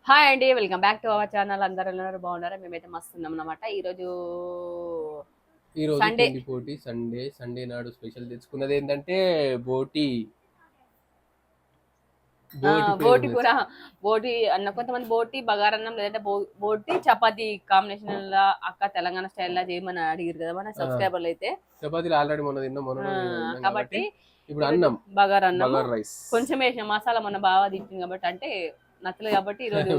Hi అండి, welcome back to our channel. అందరూ బాగున్నారా? మేమైతే మస్తు ఉన్నాం అన్నమాట. ఈ రోజు సండే పిండి పోటీ సండే నాడు స్పెషల్ తెచ్చుకున్నది ఏంటంటే బోటి బోటి బోటి పెరుగు కూర. తెచ్చుకున్నాం. బోటి అన్న కొంతమంది బోటి బగారన్నం లేదంటే బోటి చపాతి కాంబినేషన్ లా అక్క తెలంగాణ స్టైల్ లా చేయమని అడిగారు కదా మన ఆ, సబ్స్క్రైబర్లు అయితే. చపాతీలు ఆల్రెడీ మొన్న తిన్నాం తిన్నాం కాబట్టి కాబట్టి ఇప్పుడు ఈరోజు అన్నం బగారన్నం బగార్ రైస్. కొంచెం వేసిన మసాలా మొన్న బాగా తిట్టింది కాబట్టి అంటే నచ్చలేదు కాబట్టి ఈరోజు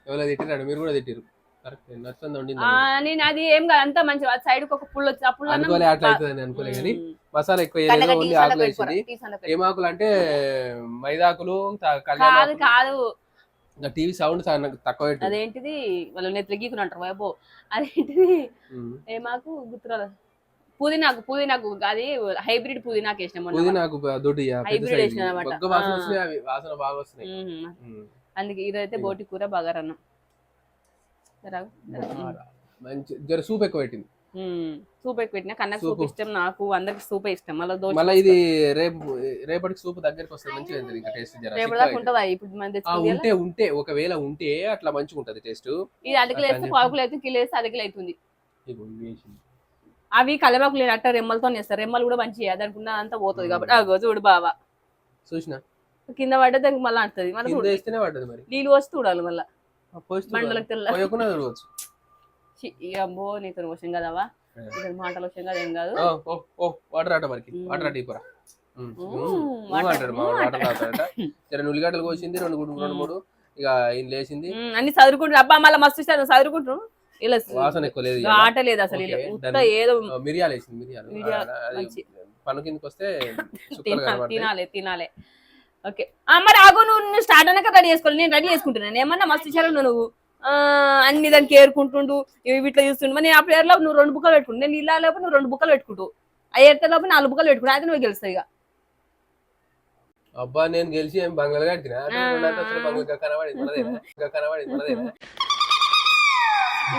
ఎవరో తిట్టినాడు, మీరు కూడా తిట్టిరు. కరెక్ట్, నచ్చింది వండింది నేను అది ఏం కాదు, అంతా మంచి సైడ్ కి ఒక పుల్ల వచ్చి ఆ పుల్ల అనుకోలే, అట్లా అవుతుందని అనుకోలే కానీ మసాలా ఎక్కువ వేయలేదు, ఓన్లీ ఆకులు వేసింది. ఏమాకులు అంటే మైదాకులు కళ్యాణ కాదు కాదు ఇంకా టీవీ సౌండ్ తక్కువ పెట్టు. అదేంటిది వాళ్ళు నెత్తులు గీకుని అంటారు వైబో. అదేంటిది ఏమాకు గుర్తురాదు. పుదీనాకు అది హైబ్రిడ్ పుదీనాకు వేసినాం పుదీనాకు దొడ్డు హైబ్రిడ్ వేసిన అనమాట. వాసన వస్తున్నాయి, అవి వాసన బాగా వస్తున్నాయి. అందుకే ఇదైతే బోటి కూర బగారన్నం. మంచి జర సూప్ ఎక్కువ పెట్టింది. సూప్ ఎక్కువ పెట్టినా కన్నా సూప్ ఇష్టం, నాకు అందరికి సూపే ఇష్టం. మళ్ళీ ఇది రేపటికి సూప్ దగ్గరికి వస్తుంది, మంచిగా ఉంటుంది. ఇంకా టేస్ట్ ఉంటుందా ఇప్పుడు మన ఉంటే ఉంటే ఒకవేళ ఉంటే అట్లా మంచిగా ఉంటది టేస్ట్. ఇది అదికిలు వేస్తే పావుకులు అయితే కిలో వేస్తే అదికిలు అవుతుంది. అవి కలబాకులు అట్ట రెమ్మలతో వేస్తారు. రెమ్మలు కూడా మంచిగా దానికి ఉన్న అంతా పోతుంది కాబట్టి అగో చూడు బావా చూసిన కింద పడ్డ దానికి మళ్ళీ అంటది. మళ్ళీ పడ్డది, మరి నీళ్ళు పోసి చూడాలి మళ్ళీ బండలకు తెల్ల. అబ్బో నీతో విషయం కదవా, మాటల విషయం కదా, ఏం కాదు. వాటర్ ఆట మరికి వాటర్ ఆట ఇప్పురా అంటాడు మా వాటర్ తాగుతాడట. సరే ఉల్లిగడ్డలు కోసింది రెండు మూడు, ఇక ఈయన లేచింది అన్ని చదువుకుంటారు. అబ్బా మళ్ళీ మస్తు చదువుకుంటారు. ఇలా వాసన ఎక్కువ లేదు, ఆట లేదు అసలు. ఏదో మిరియాలు వేసింది, మిరియాలు పన్ను కిందకి వస్తే తినాలి. ఓకే మరి ఆగు, నువ్వు స్టార్ట్ అన్నాక రెడీ చేసుకోవాలి. నేను రెడీ చేసుకుంటున్నాను. ఏమన్నా మస్తు ఇచ్చారు నువ్వు అన్ని దానికి ఏరుకుంటుండు వీటిలో చూస్తుండు. మరి నేను ఆ ప్లేయర్ లో నువ్వు 2 బుక్కలు పెట్టుకుంటు, నేను ఇలా లోపు నువ్వు 2 బుక్కలు పెట్టుకుంటూ, ఆ ఎత్త లోపు 4 బుక్కలు పెట్టుకుంటా. అయితే నువ్వు గెలుస్తావు ఇక. అబ్బా నేను గెలిచి ఏం బంగాళ కట్టినా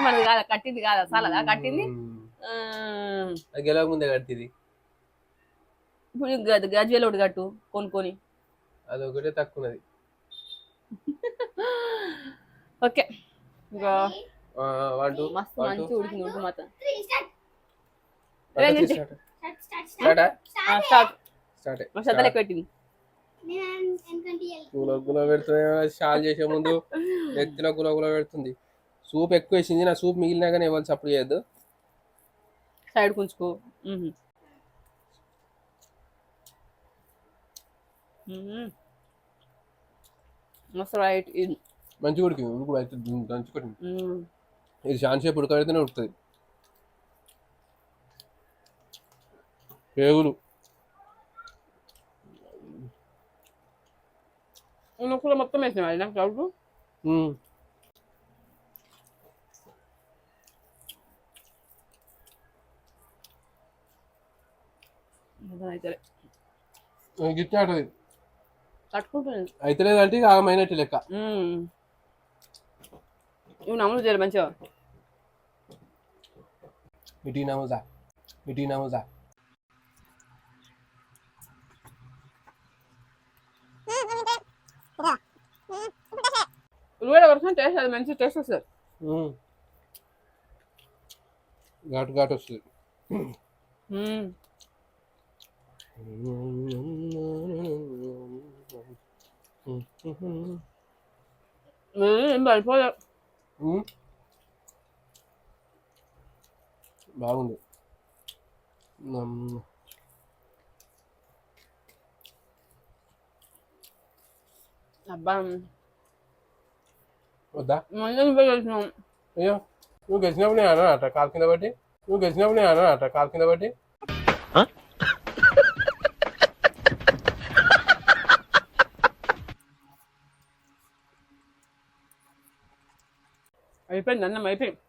మనది కాదా కట్టింది, కాదా సాలదా కట్టింది. గెలవ ముందే కట్టింది. ఇప్పుడు గజ్వేలు ఒకటి కట్టు కొనుక్కొని, అదొకటే తక్కువది. ఓకే ఇంకా మస్తు మంచి ఉడికింది. ఉడికి మాత్రం శ్రద్ధలు ఎక్కువ పెట్టింది. గుల పెడుతుంది, షాల్ చేసే ముందు ఎత్తిన గుల పెడుతుంది. సూప్ ఎక్కువ వేసింది, నా సూప్ మిగిలినా కానీ ఇవ్వాలి సప్పుడు చేయొద్దు. సైడ్ కుంచుకో. మస్తు రైట్. మంచిగా ఉడికింది, ఉడుకుడు అయితే దంచుకొట్టింది. ఇది షాన్ షేప్ ఉడకబెడితేనే ఉడుకుతుంది. పేగులు కూడా మొత్తం వేసినా నాకు డౌట్. గిట్టాటది తట్టుకుంటుంది. అయితే లేదంటే ఇక ఆగమైనట్టు లెక్క. నువ్వు నమ్ములు చేయాలి మంచిగా. మిటీ నమోజా ఉల్లిగడ్డ వరకు టేస్ట్, అది మంచి టేస్ట్ వస్తుంది. ఘాటు వస్తుంది. బాగుంది. అబ్బా వద్దా? గెలిచినాం. అయ్యో నువ్వు గెలిచినప్పుడు నేను అట కాలు కింద బట్టి అయిపోయింది, అన్నం అయిపోయింది.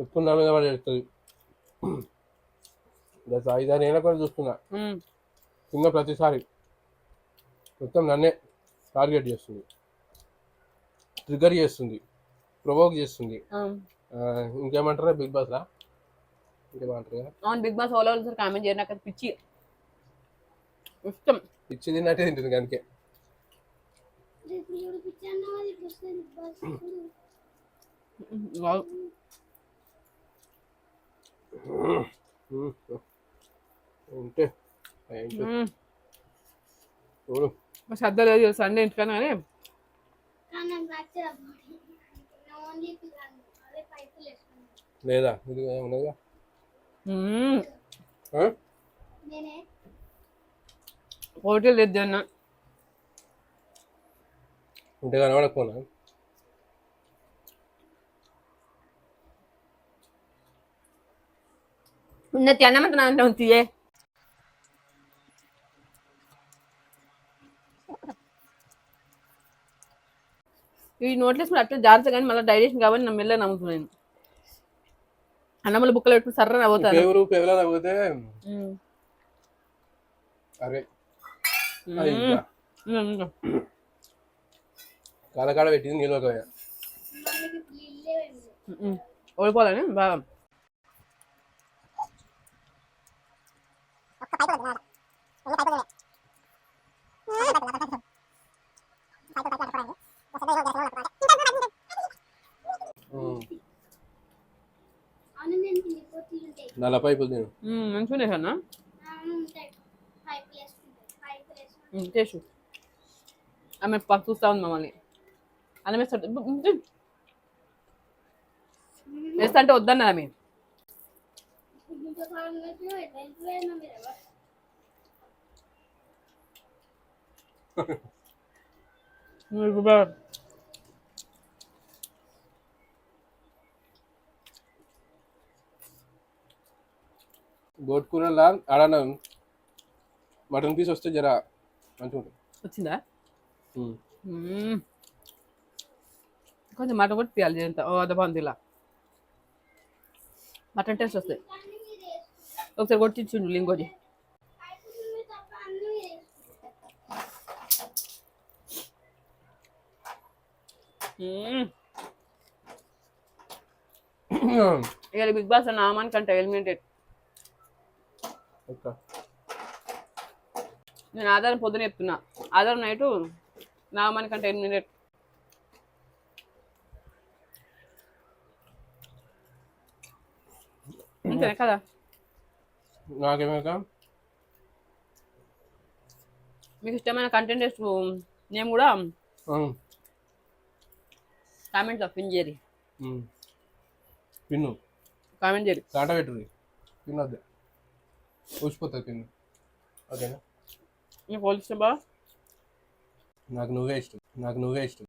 ఎప్పుడు నా మీద పడి వెళ్తుంది. 5-6 ఏళ్ళ కూడా చూస్తున్నా, తిన్న ప్రతిసారి మొత్తం నన్నే టార్గెట్ చేస్తుంది, ట్రిగర్ చేస్తుంది, ప్రొవోక్ చేస్తుంది. ఇంకేమంటారా బిగ్ బాస్ లా ఇంకేమంటారు కదా. అవును, బిగ్ బాస్ వాళ్ళు సార్ కామెంట్ చేయరు. నాకు పిచ్చి ఇష్టం. పిచ్చి తిన్నట్టే తింటుంది అందుకే. ఉంటే ఏంటో చూడు. శ్రద్ధ లేదు సండే ఇంటికన్నా కానీ లేదా ఇది ఉన్నదిగా హోటల్ లేదు అన్న ఉంటే కనబడకపోనా ఉన్నతి అన్నమంత నాన్న ఉంచియే ఈ నోట్లెస్ కూడా అట్లా జాగ్రత్త కానీ మళ్ళీ డైజెషన్ కాబట్టి నా మెల్ల నమ్ముతున్నాను అన్నమ్మల బుక్కలు పెట్టుకుని సర్ర నవ్వుతాను ఎవరు పెదలా నవ్వుతే అరే కాలకాడ పెట్టింది నీళ్ళు ఓడిపోవాలని బాగా నల్ల పైపులు నేను మంచిగా అన్న చేసు ఆమె పక్క చూస్తా ఉంది మమ్మల్ని అన్నం వేస్తా అంటే వద్దన్నది ఆమె గోట్ కూరలా ఆడన మటన్ పీస్ వస్తే జర మంచిగా ఉంటుంది వచ్చిందా కొంచెం మటన్ కొట్టి తీయాలి ఎంత ఓ అద బాగుంది ఇలా మటన్ టేస్ట్ వస్తాయి ఒకసారి కొట్టించుండు ఇంకోటి ఇక బిగ్ బాస్ నామానికంటే ఎలిమినేటెడ్ నేను ఆధారం పొద్దున చెప్తున్నా ఆధారం నైటు నామానికంటే ఎలిమినేటెడ్ అంతేనా కదా నాకేమేక మీకు ఇష్టమైన కంటెంట్ నేను కూడా కామెంట్లో పిన్ చేయరు పిన్ను కామెంట్ చేయరు కాట పెట్టుది పిన్ వద్దే ఊసిపోతుంది పిన్ను ఓకేనా నీకు వాళ్ళు ఇష్టం బా నాకు నువ్వే ఇష్టం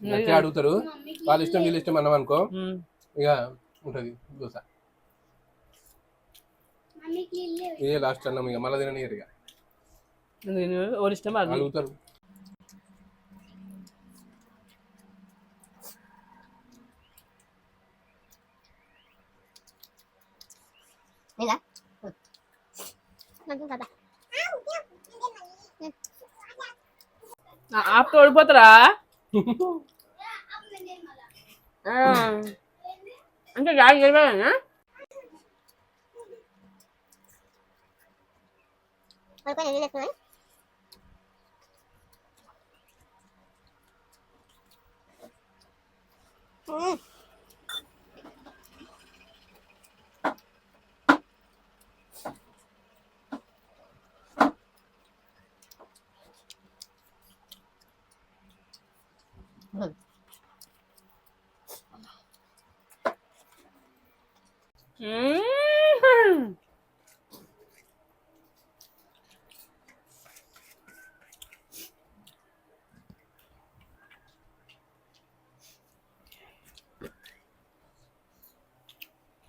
నచ్చి అడుగుతారు వాళ్ళ ఇష్టం వీళ్ళు ఇష్టం అన్నాం అనుకో ఇక ఉంటది దోశ ఇదే లాస్ట్ అన్నం ఇక మళ్ళీ తిననియరు ఇక వాళ్ళు ఇష్టం అడుగుతారు ఆపుతో ఓడిపోతారా అంటే గాలి గెలవాలనా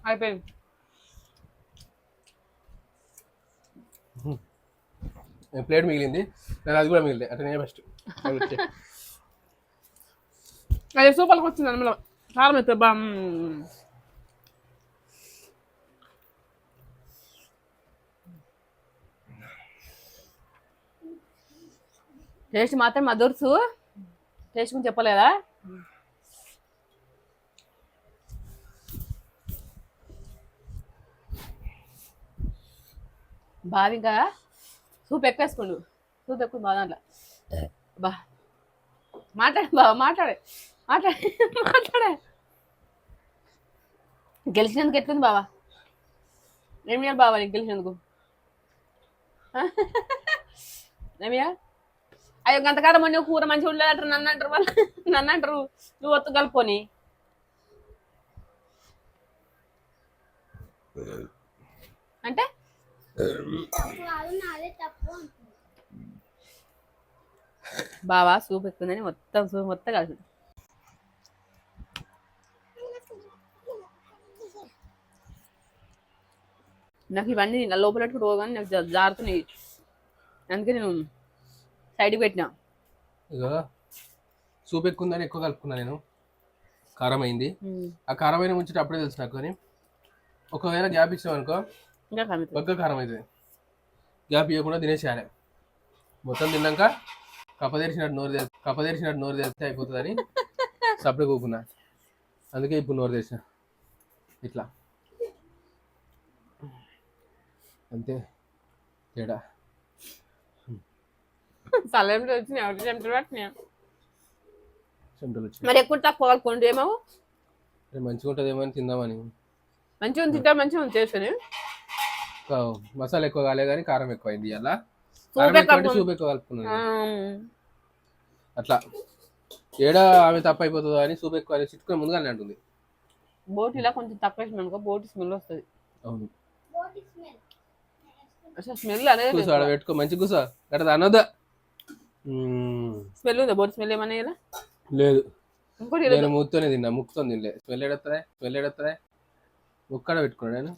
అయిపోయింది ప్లేట్ మిగిలింది నాకు అది కూడా మిగిలింది అంటే నేను ఫస్ట్ అది సూపర్కి వచ్చింది అందులో కారం అయితే బా టేస్ట్ మాత్రం మధుర్సు టేస్ట్ గురించి చెప్పలేదా బావి ఇంకా సూప్ ఎక్కువ వేసుకోండు. సూప్ ఎక్కువ బాగా దాంట్లో. బా మాట్లాడే బావ మాట్లాడే మాట్లాడే. గెలిచినందుకు ఎట్లుంది బావా? ఏం చేయాలి బావా నీకు గెలిచినందుకు? ఏమియా అయ్యో గంతకాలం మొన్న కూర మంచిగా ఉండలేదంటారు, నన్ను అంటారు నువ్వు ఒత్తు కలుపుకొని. అంటే బావా సూప్ ఎక్కుందని మొత్తం సూప్ మొత్తం కలిసి నాకు ఇవన్నీ నా లోపల పెట్టుకుంటూ పోగానే నాకు జారుతున్నాయి. అందుకే నేను సైడ్కి పెట్టినా. ఇక సూప్ ఎక్కువ ఉందని ఎక్కువ కలుపుకున్నా నేను. కారం అయింది. ఆ కారమైన ముంచి అప్పుడే తెలుసు నాకు. కానీ ఒకవేళ గ్యాప్ ఇచ్చినాం అనుకో బగ్గ కారం అవుతుంది. గ్యాప్ ఇవ్వకుండా తినేసేయాలి. మొత్తం తిన్నాక కప్పదేరిచినట్టు నోరు తెరిస్తే అయిపోతుందని సపరేట్ కూకున్నా. అందుకే ఇప్పుడు నోరు తెరిచిన ఇట్లా అంతే తేడా. సలహంలో వచ్చినాయి చెమటలు పట్టినాయి. చెమటలు వచ్చి మరి ఎక్కువ తక్కువ కలుపుకోండి ఏమో మంచిగా ఉంటుందేమో అని తిందామని. మంచిగా తింటా మంచిగా ఉంది చేసుకొని. మసాలా ఎక్కువ కాలే కానీ కారం ఎక్కువ అయింది. అలా సూప్ ఎక్కువ కలుపుకున్నాను అట్లా. ఏడా ఆమె తప్ప అయిపోతుందో అని సూప్ ఎక్కువ చిట్టుకొని ముందుగానే అంటుంది. బోటిలా కొంచెం తక్కువ వేసిన అనుకో బోటి స్మెల్ వస్తుంది. అవును అసలు స్మెల్ అనేది కూర్చో ఆడ పెట్టుకో మంచి కూర్చో గట్ట అనొద్దా. స్మెల్ ఉందా బోటి స్మెల్ ఏమన్నా ఇలా? లేదు ఇంకోటి నేను ముక్కుతోనే తిన్నా. ముక్కుతో తినలే. స్మెల్ ఎడొస్తుందా ముక్కడ పెట్టుకున్నా నేను.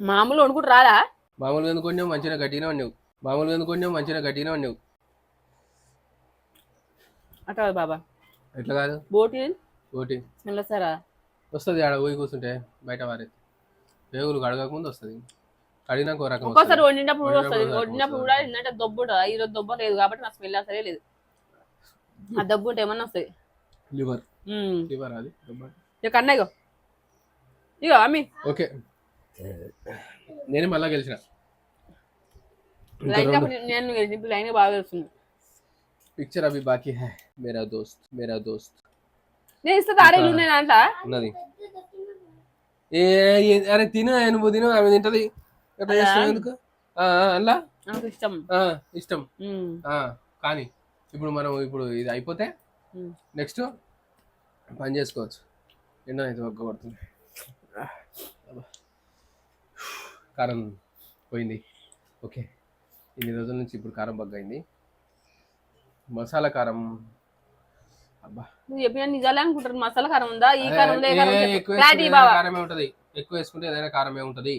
మామూలు వండుకుంటూ రాదా? మామూలుగా ఎందుకొన్నావు మంచిగా గట్టిగానే ఉన్నావు. అట్లా కాదు బాబా. ఎట్లా కాదు బోటి స్మెల్ వస్తారా? వస్తుంది. ఆడ పోయి కూర్చుంటే బయట వారేది పేగులు కడగక ముందు వస్తుంది. కడిగినాక ఒక రకం. ఒక్కోసారి వండినప్పుడు వస్తుంది. వండినప్పుడు కూడా ఏంటంటే దొబ్బు ఉంటుంది. ఈరోజు దొబ్బ లేదు కాబట్టి నాకు స్మెల్ అసలే లేదు. ఆ దబ్బు ఉంటే ఏమన్నా వస్తుంది. లివర్ అది ఇక అన్నయ్యో ఇగో అమ్మి ఓకే. నేను మళ్ళా గెలిచిన. నేను గెలిచి లైన్ బాగా గెలుస్తుంది. పిక్చర్ అవి బాకీ హై మేరా దోస్త్ నేను ఇస్తా తారే నేను అంట ఉన్నది. అరే తిను నువ్వు తిను ఆమె తింటది. ఎందుకు అలా నాకు ఇష్టం ఇష్టం. కానీ ఇప్పుడు ఇది అయిపోతే నెక్స్ట్ పని చేసుకోవచ్చు. ఎన్నో అయితే ఒక్క కొడుతుంది. కారం పోయింది. ఓకే ఇన్ని రోజుల నుంచి ఇప్పుడు కారం బగ్గైంది. మసాలా కారం అబ్బా నువ్వు చెప్పిన నిజాలే అనుకుంటారు. మసాలా కారం ఉందా? ఈ కారం ఉందా? కారమే ఉంటది. ఎక్కువ వేసుకుంటే ఏదైనా కారమే ఉంటది.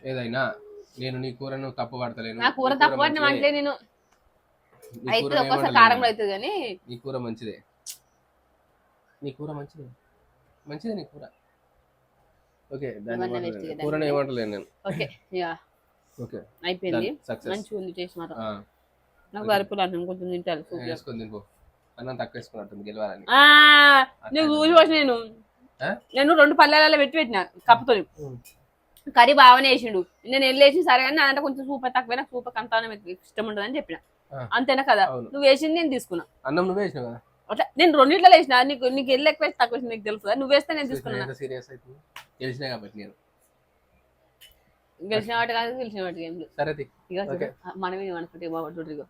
ఏదైనా నేను నీ కూరను తప్పు పడతలేను. నా కూర తప్పు పడిన అంటే నేను అయితే ఒక్కసారి కారంలో అవుతుంది కానీ నీ కూర మంచిదే. నీ కూర ఓకే. కూరను ఏమంటలేను నేను. ఓకే ఓకే అయిపోయింది. మంచిగా ఉంది టేస్ట్ మాత్రం. నాకు అరుపులు అంటాను కొంచెం తింటాను. వేసుకొని తినిపో. అన్నం తక్కువ వేసుకున్నట్టుంది గెలవాలని. నీకు ఊసి పోసి నేను 2 పల్లెలలో పెట్టిన కప్పుతో కర్రీ బాగానే వేసిండు. నేను వెళ్ళేసి సరే కానీ అదంటే కొంచెం సూపర్ తక్కువ. నాకు సూపర్ అంతా ఇష్టం ఉండదు అని చెప్పిన. అంతేనా కదా? నువ్వు వేసింది నేను తీసుకున్నా. అన్నం నువ్వు వేసినావు కదా? అట్లా నేను 2 వేసిన. నీకు ఎల్లు ఎక్కువ వేసి తక్కువ వేసి నీకు తెలుసు కదా. నువ్వు వేస్తే నేను తీసుకున్నాను. సీరియస్ అవుతుంది గెలిచినా కాబట్టి. నేను గెలిచిన వాటి కాదు గెలిచిన వాటికి ఏం లేదు. సరే ఇక మనమే అనుకుంటే బాబు చూడరు.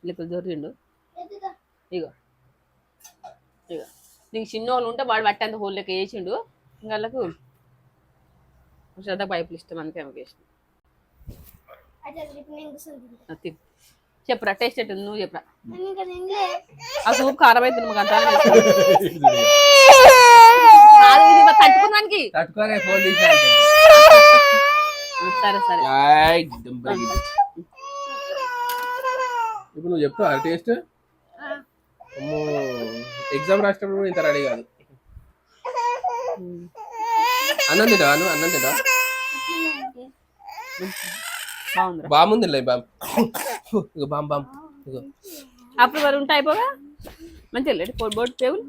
లెక్కలు దొరికిండు. ఇగో నీకు చిన్న వాళ్ళు ఉంటే వాడు పట్టేంత హోల్ లెక్క వేసిండు. ఇంకా వాళ్ళకు శ్రద్ధ పైపులు ఇష్టం అందుకే ఆమెకి వేసిన. చెప్పురా టేస్ట్ ఎట్టుంది నువ్వు చెప్పురా. ఆ సూప్ కారం అయితే నువ్వు అంతా తట్టుకున్నానికి. సరే ఇప్పుడు నువ్వు చెప్తావా టేస్ట్? ఎగ్జామ్ రాసినప్పుడు కూడా ఇంత రెడీ కాదు. అన్నం తింటా బాగుంది. ఇక బామ్ అప్పుడు మరి ఉంటా అయిపోగా మంచిగా బోట్ టేబుల్